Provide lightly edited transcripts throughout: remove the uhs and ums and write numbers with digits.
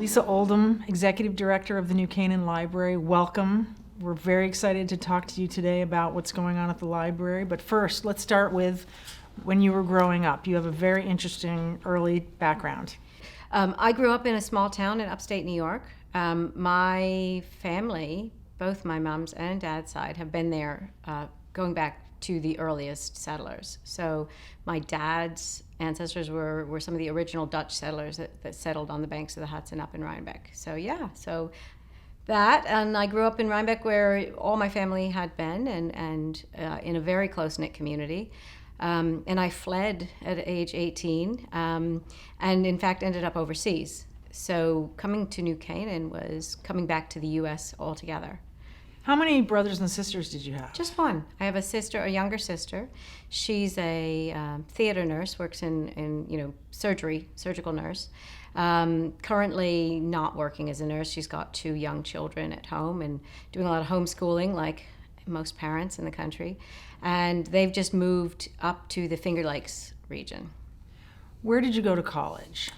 Lisa Oldham, Executive Director of the New Canaan Library. Welcome. We're very excited to talk to you today about what's going on at the library. But first, let's start with when you were growing up. You have a very interesting early background. I grew up in a small town in upstate New York. My family, both my mom's and dad's side, have been there going back to the earliest settlers. So my dad's ancestors were some of the original Dutch settlers that settled on the banks of the Hudson up in Rhinebeck. So that, and I grew up in Rhinebeck where all my family had been, and in a very close-knit community. And I fled at age 18, and in fact ended up overseas. So coming to New Canaan was coming back to the U.S. altogether. How many brothers and sisters did you have? Just one. I have a younger sister. She's a theater nurse, works in surgical nurse. Currently not working as a nurse. She's got 2 young children at home and doing a lot of homeschooling, like most parents in the country. And they've just moved up to the Finger Lakes region. Where did you go to college?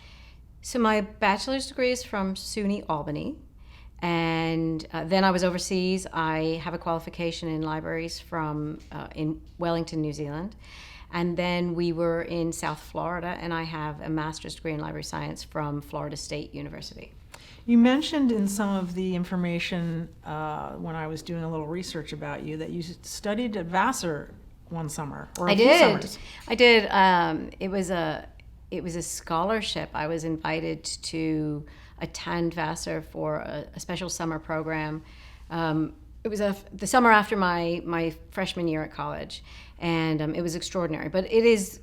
So my bachelor's degree is from SUNY Albany. And then I was overseas. I have a qualification in libraries from in Wellington, New Zealand. And then we were in South Florida, and I have a master's degree in library science from Florida State University. You mentioned in some of the information when I was doing a little research about you that you studied at Vassar one summer, or a few summers. I did. It was a scholarship. I was invited to attend Vassar for a special summer program. It was the summer after my freshman year at college, and it was extraordinary. But it is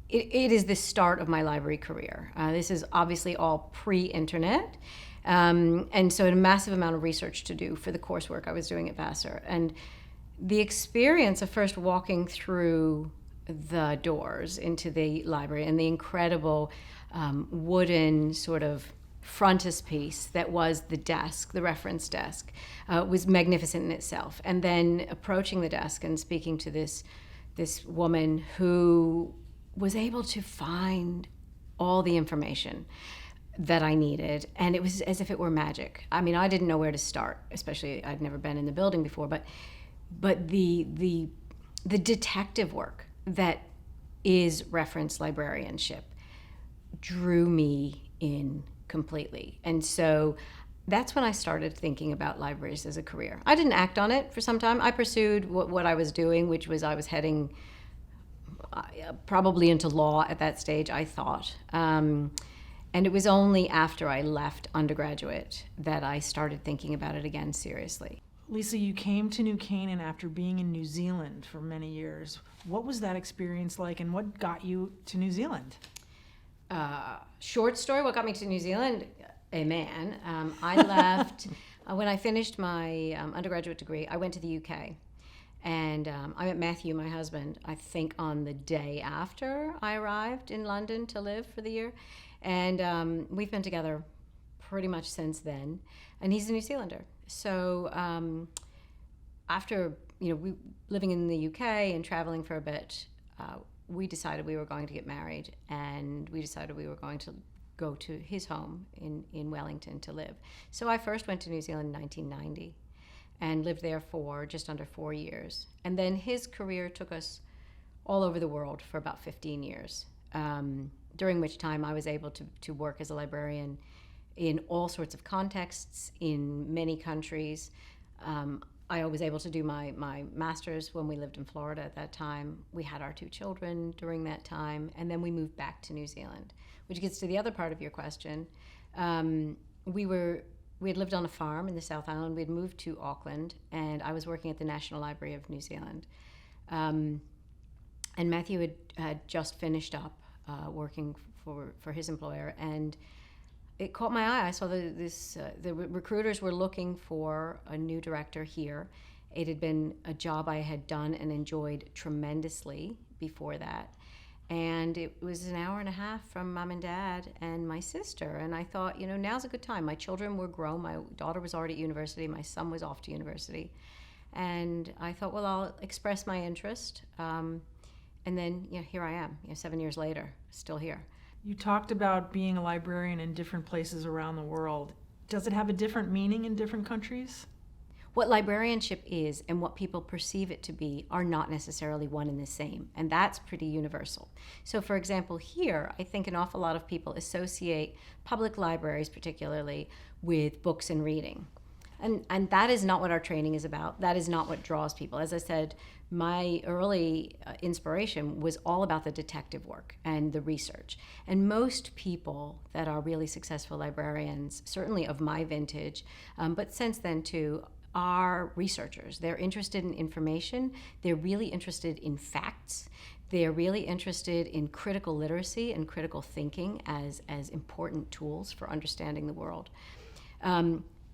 the start of my library career. This is obviously all pre-internet, and so I had a massive amount of research to do for the coursework I was doing at Vassar. And the experience of first walking through the doors into the library and the incredible wooden sort of frontispiece that was the desk, the reference desk, was magnificent in itself. And then approaching the desk and speaking to this woman who was able to find all the information that I needed, and it was as if it were magic. I mean, I didn't know where to start, especially I'd never been in the building before, but the detective work that is reference librarianship drew me in completely. And so that's when I started thinking about libraries as a career. I didn't act on it for some time. I pursued what I was doing, which was I was heading probably into law at that stage, I thought. And it was only after I left undergraduate that I started thinking about it again seriously. Lisa, you came to New Canaan after being in New Zealand for many years. What was that experience like, and what got you to New Zealand? Short story, what got me to New Zealand? A man. I left, when I finished my undergraduate degree, I went to the UK. And I met Matthew, my husband, I think on the day after I arrived in London to live for the year. And we've been together pretty much since then. And he's a New Zealander. So after living in the UK and traveling for a bit, we decided we were going to get married, and we decided we were going to go to his home in Wellington to live. So I first went to New Zealand in 1990 and lived there for just under 4 years. And then his career took us all over the world for about 15 years, during which time I was able to work as a librarian in all sorts of contexts, in many countries. I was able to do my master's when we lived in Florida at that time. We had our 2 children during that time, and then we moved back to New Zealand, which gets to the other part of your question. We had lived on a farm in the South Island. We had moved to Auckland, and I was working at the National Library of New Zealand. And Matthew had just finished up working for his employer, and it caught my eye. I saw the recruiters were looking for a new director here. It had been a job I had done and enjoyed tremendously before that. And it was an hour and a half from mom and dad and my sister. And I thought, now's a good time. My children were grown. My daughter was already at university. My son was off to university. And I thought, well, I'll express my interest. And then, here I am, 7 years later, still here. You talked about being a librarian in different places around the world. Does it have a different meaning in different countries? What librarianship is and what people perceive it to be are not necessarily one and the same, and that's pretty universal. So, for example, here, I think an awful lot of people associate public libraries, particularly, with books and reading. And that is not what our training is about. That is not what draws people. As I said, my early inspiration was all about the detective work and the research. And most people that are really successful librarians, certainly of my vintage, but since then too, are researchers. They're interested in information. They're really interested in facts. They're really interested in critical literacy and critical thinking as important tools for understanding the world.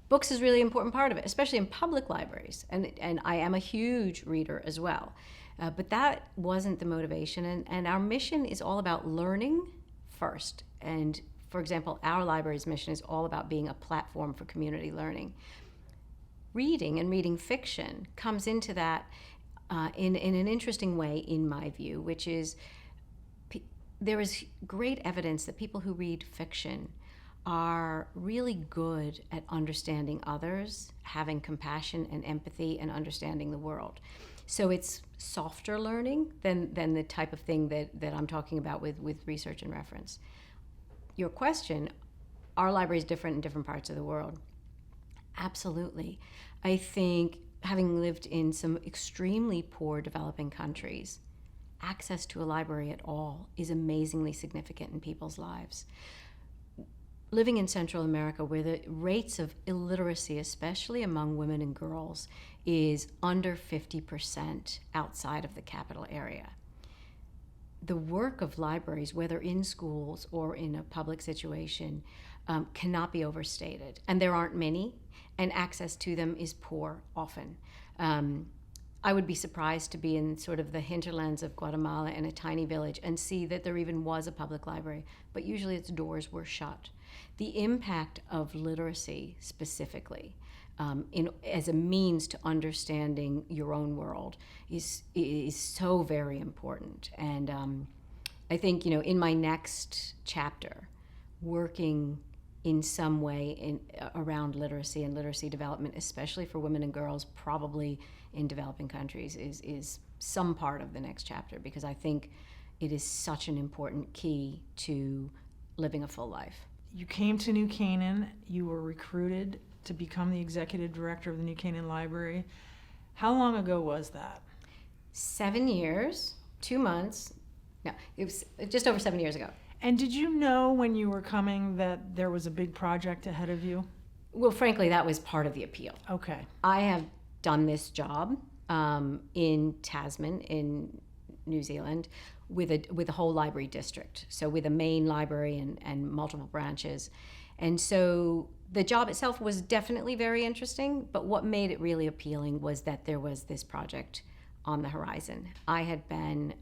Books is really an important part of it, especially in public libraries. And I am a huge reader as well. But that wasn't the motivation. And our mission is all about learning first. And for example, our library's mission is all about being a platform for community learning. Reading and reading fiction comes into that in an interesting way, in my view, which is there is great evidence that people who read fiction are really good at understanding others, having compassion and empathy, and understanding the world. So it's softer learning than the type of thing that I'm talking about with research and reference. Your question, are libraries different in different parts of the world? Absolutely. I think, having lived in some extremely poor developing countries, access to a library at all is amazingly significant in people's lives. Living in Central America, where the rates of illiteracy, especially among women and girls, is under 50% outside of the capital area. The work of libraries, whether in schools or in a public situation, cannot be overstated. And there aren't many, and access to them is poor often. I would be surprised to be in sort of the hinterlands of Guatemala in a tiny village and see that there even was a public library, but usually its doors were shut. The impact of literacy specifically as a means to understanding your own world is so very important. And I think, in my next chapter, working in some way around literacy and literacy development, especially for women and girls, probably in developing countries, is some part of the next chapter, because I think it is such an important key to living a full life. You came to New Canaan. You were recruited to become the executive director of the New Canaan Library. How long ago was that? 7 years, 2 months. No, it was just over 7 years ago. And did you know when you were coming that there was a big project ahead of you? Well, frankly, that was part of the appeal. Okay. I have done this job in Tasman, in New Zealand, with a whole library district. So with a main library and multiple branches. And so the job itself was definitely very interesting, but what made it really appealing was that there was this project on the horizon. I had been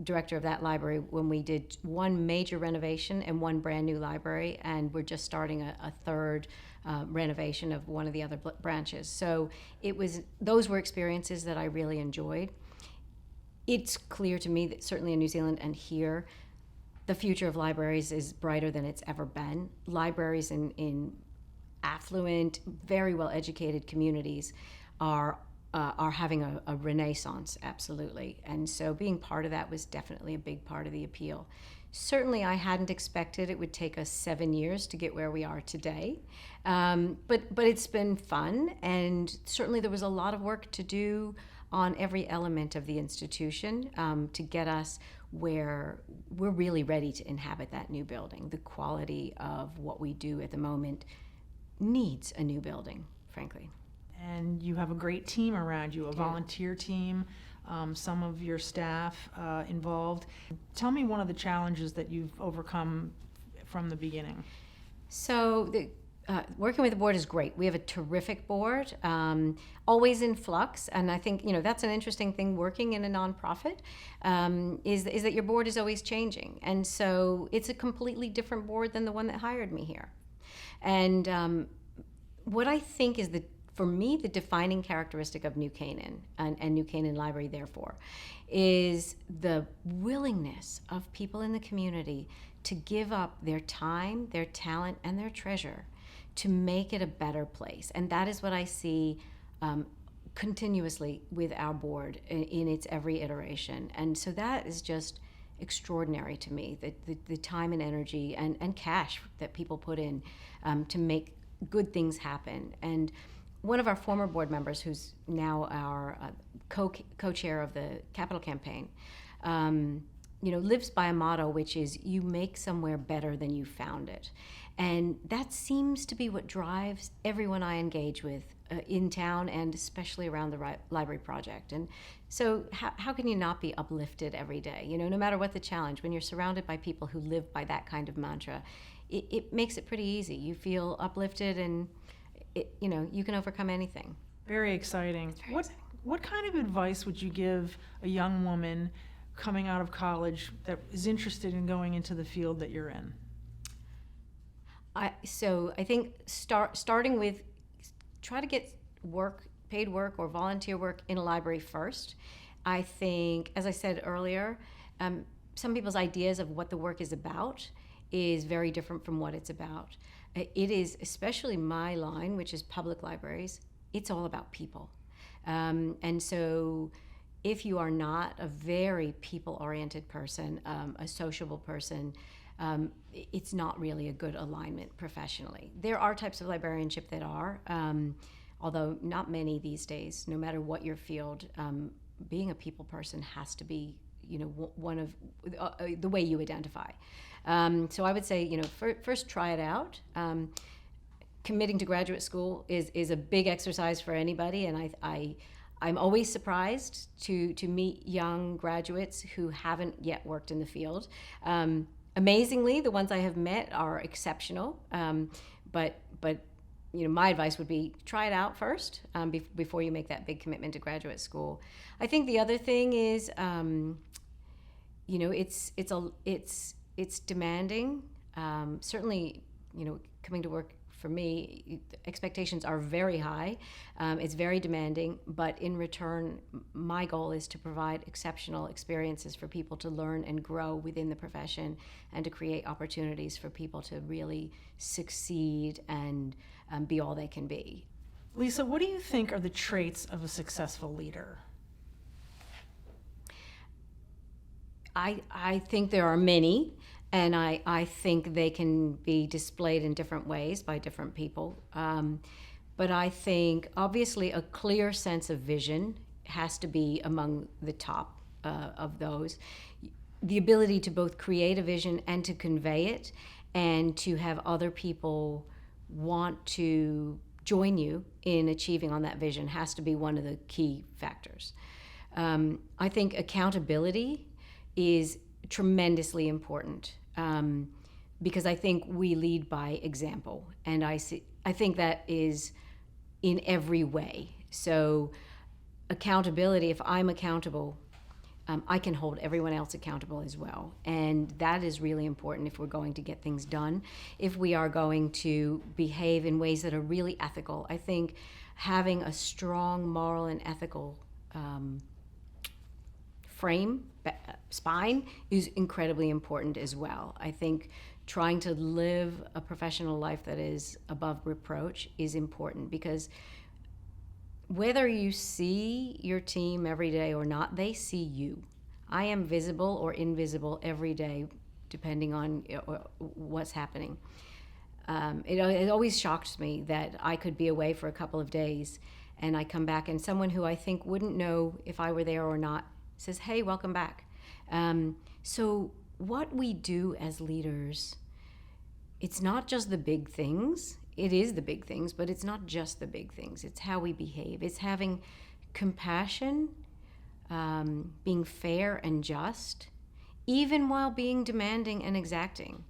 director of that library when we did one major renovation and one brand new library, and we're just starting a third renovation of one of the other branches. So those were experiences that I really enjoyed. It's clear to me that certainly in New Zealand and here, the future of libraries is brighter than it's ever been. Libraries in affluent, very well-educated communities are having a renaissance, absolutely. And so being part of that was definitely a big part of the appeal. Certainly I hadn't expected it would take us 7 years to get where we are today. But it's been fun, and certainly there was a lot of work to do on every element of the institution to get us where we're really ready to inhabit that new building. The quality of what we do at the moment needs a new building, frankly. And you have a great team around you, a volunteer team, some of your staff involved. Tell me one of the challenges that you've overcome from the beginning. So working with the board is great. We have a terrific board, always in flux, and I think that's an interesting thing working in a nonprofit, is that your board is always changing, and so it's a completely different board than the one that hired me here. And what I think is for me, the defining characteristic of New Canaan and New Canaan Library, therefore, is the willingness of people in the community to give up their time, their talent, and their treasure to make it a better place. And that is what I see continuously with our board in its every iteration. And so that is just extraordinary to me, the time and energy and cash that people put in to make good things happen. And one of our former board members, who's now our co-chair of the capital campaign, lives by a motto, which is you make somewhere better than you found it. And that seems to be what drives everyone I engage with in town, and especially around the library project. And so how can you not be uplifted every day? No matter what the challenge, when you're surrounded by people who live by that kind of mantra, it makes it pretty easy. You feel uplifted, and you can overcome anything. Very exciting. What kind of advice would you give a young woman coming out of college that is interested in going into the field that you're in? So I think starting with try to get paid work or volunteer work in a library first. I think, as I said earlier, some people's ideas of what the work is about is very different from what it's about. It is, especially my line, which is public libraries, it's all about people. And so if you are not a very people-oriented person, a sociable person, it's not really a good alignment professionally. There are types of librarianship that are, although not many these days. No matter what your field, being a people person has to be, one of the way you identify. So I would say, first try it out. Committing to graduate school is a big exercise for anybody, and I'm always surprised to meet young graduates who haven't yet worked in the field. Amazingly, the ones I have met are exceptional, but my advice would be try it out first before you make that big commitment to graduate school. I think the other thing is, it's demanding. Certainly, coming to work for me, expectations are very high. It's very demanding, but in return, my goal is to provide exceptional experiences for people to learn and grow within the profession, and to create opportunities for people to really succeed and be all they can be. Lisa, what do you think are the traits of a successful leader? I think there are many. And I think they can be displayed in different ways by different people. But I think, obviously, a clear sense of vision has to be among the top of those. The ability to both create a vision and to convey it, and to have other people want to join you in achieving on that vision has to be one of the key factors. I think accountability is tremendously important, because I think we lead by example, and I think that is in every way. So accountability, if I'm accountable, I can hold everyone else accountable as well, and that is really important if we're going to get things done. If we are going to behave in ways that are really ethical, I think having a strong moral and ethical spine is incredibly important as well. I think trying to live a professional life that is above reproach is important, because whether you see your team every day or not, they see you. I am visible or invisible every day, depending on what's happening. It always shocks me that I could be away for a couple of days, and I come back, and someone who I think wouldn't know if I were there or not says, "Hey, welcome back." So what we do as leaders, it's not just the big things. It is the big things, but it's not just the big things. It's how we behave. It's having compassion, being fair and just, even while being demanding and exacting.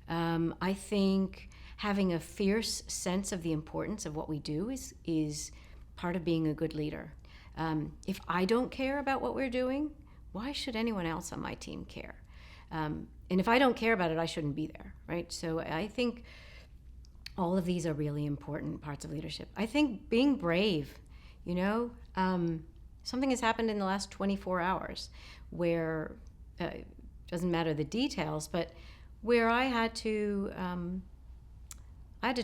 I think having a fierce sense of the importance of what we do is part of being a good leader. If I don't care about what we're doing, why should anyone else on my team care? And if I don't care about it, I shouldn't be there, right? So I think all of these are really important parts of leadership. I think being brave, something has happened in the last 24 hours where, doesn't matter the details, but where I had to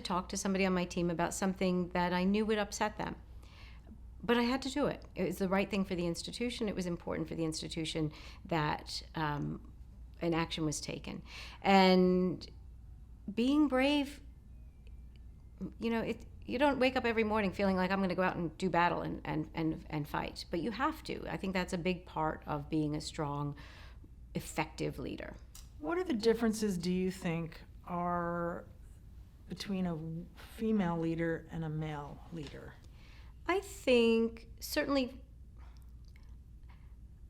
talk to somebody on my team about something that I knew would upset them. But I had to do it. It was the right thing for the institution. It was important for the institution that an action was taken. And being brave, you don't wake up every morning feeling like I'm going to go out and do battle and fight, but you have to. I think that's a big part of being a strong, effective leader. What are the differences, do you think, are between a female leader and a male leader? I think certainly,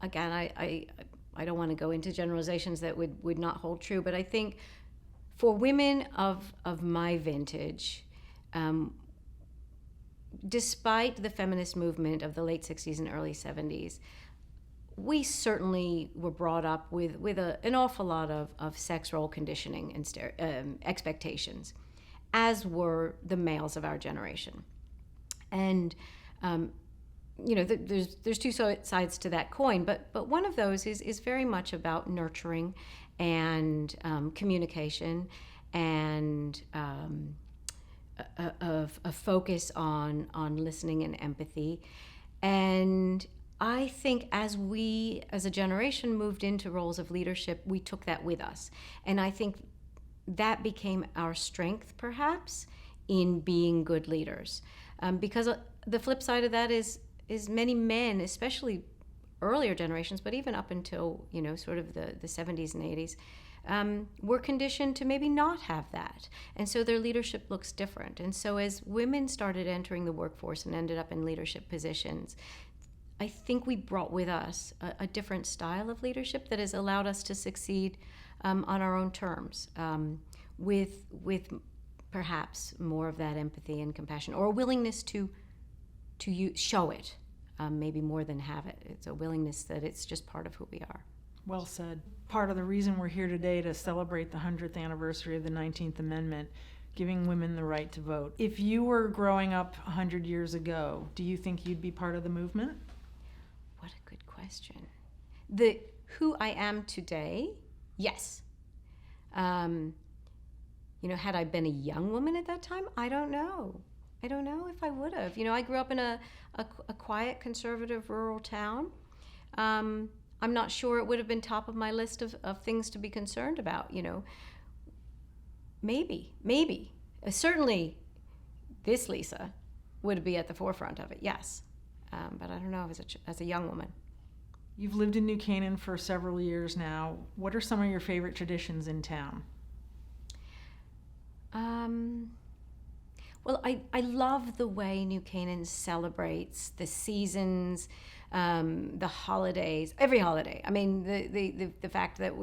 again, I don't want to go into generalizations that would not hold true, but I think for women of my vintage, despite the feminist movement of the late 60s and early 70s, we certainly were brought up with an awful lot of sex role conditioning and expectations, as were the males of our generation. And there's two sides to that coin, but one of those is very much about nurturing and communication and a focus on listening and empathy. And I think as we, as a generation, moved into roles of leadership, we took that with us. And I think that became our strength, perhaps, in being good leaders. Because the flip side of that is many men, especially earlier generations, but even up until, sort of the 70s and 80s, were conditioned to maybe not have that. And so their leadership looks different. And so as women started entering the workforce and ended up in leadership positions, I think we brought with us a different style of leadership that has allowed us to succeed on our own terms, with perhaps more of that empathy and compassion, or a willingness to show it, maybe more than have it. It's a willingness that it's just part of who we are. Well said. Part of the reason we're here today to celebrate the 100th anniversary of the 19th Amendment, giving women the right to vote. If you were growing up 100 years ago, do you think you'd be part of the movement? What a good question. Who I am today, yes. Had I been a young woman at that time, I don't know. I don't know if I would have. I grew up in a quiet, conservative, rural town. I'm not sure it would have been top of my list of things to be concerned about, Maybe. Certainly, this Lisa would be at the forefront of it, yes. But I don't know as a young woman. You've lived in New Canaan for several years now. What are some of your favorite traditions in town? Well, I love the way New Canaan celebrates the seasons, the holidays, every holiday. I mean, the fact that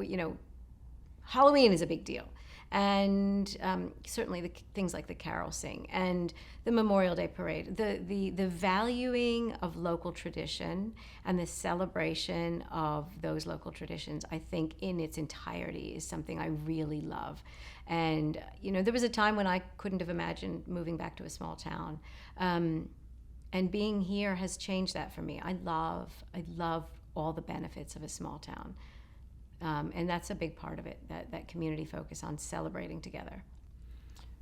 Halloween is a big deal. And certainly the things like the carol sing and the Memorial Day parade, the valuing of local tradition and the celebration of those local traditions, I think in its entirety is something I really love. And there was a time when I couldn't have imagined moving back to a small town, and being here has changed that for me. I love all the benefits of a small town. And that's a big part of it, that community focus on celebrating together.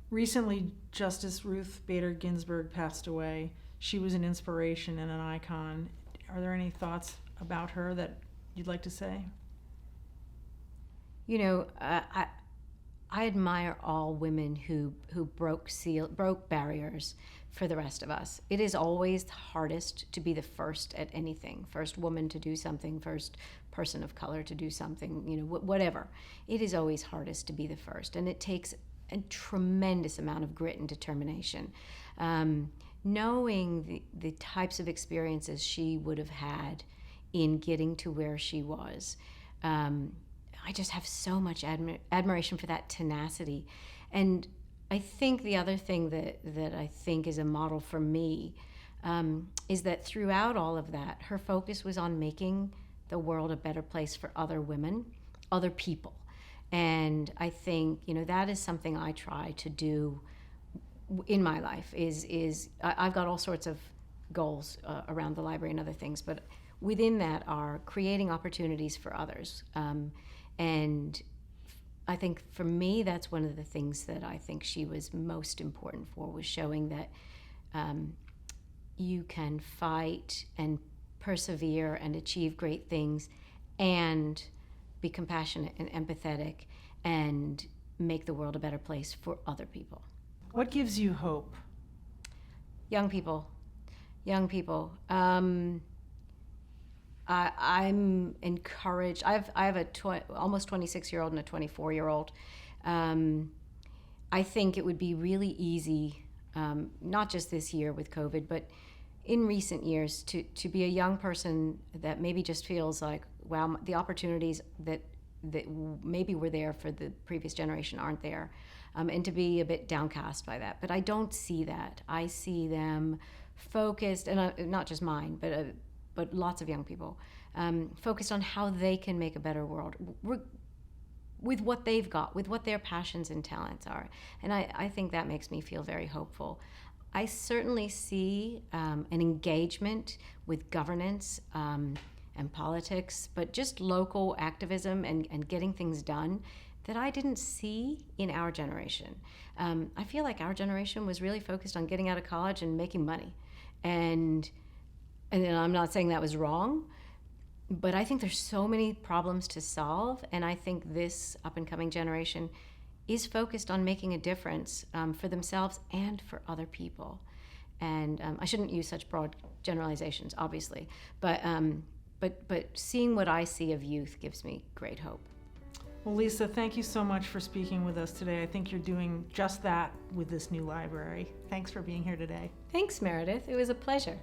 Recently, Justice Ruth Bader Ginsberg passed away. She was an inspiration and an icon. Are there any thoughts about her that you'd like to say? I admire all women who broke barriers for the rest of us. It is always the hardest to be the first at anything, first woman to do something, first person of color to do something, whatever. It is always hardest to be the first, and it takes a tremendous amount of grit and determination. Knowing the types of experiences she would have had in getting to where she was, I just have so much admiration for that tenacity. And I think the other thing that I think is a model for me is that throughout all of that, her focus was on making the world a better place for other women, other people. And I think, that is something I try to do in my life is I've got all sorts of goals around the library and other things, but within that are creating opportunities for others. And I think for me, that's one of the things that I think she was most important for, was showing that you can fight and persevere and achieve great things and be compassionate and empathetic and make the world a better place for other people. What gives you hope? Young people. I'm encouraged. I have a almost 26-year-old and a 24-year-old. I think it would be really easy, not just this year with COVID, but in recent years, to be a young person that maybe just feels like, wow, the opportunities that maybe were there for the previous generation aren't there, and to be a bit downcast by that. But I don't see that. I see them focused, and not just mine, but lots of young people, focused on how they can make a better world with what they've got, with what their passions and talents are. And I think that makes me feel very hopeful. I certainly see an engagement with governance and politics, but just local activism and getting things done that I didn't see in our generation. I feel like our generation was really focused on getting out of college and making money. And I'm not saying that was wrong, but I think there's so many problems to solve, and I think this up-and-coming generation is focused on making a difference for themselves and for other people. And I shouldn't use such broad generalizations, obviously, but seeing what I see of youth gives me great hope. Well, Lisa, thank you so much for speaking with us today. I think you're doing just that with this new library. Thanks for being here today. Thanks, Meredith. It was a pleasure.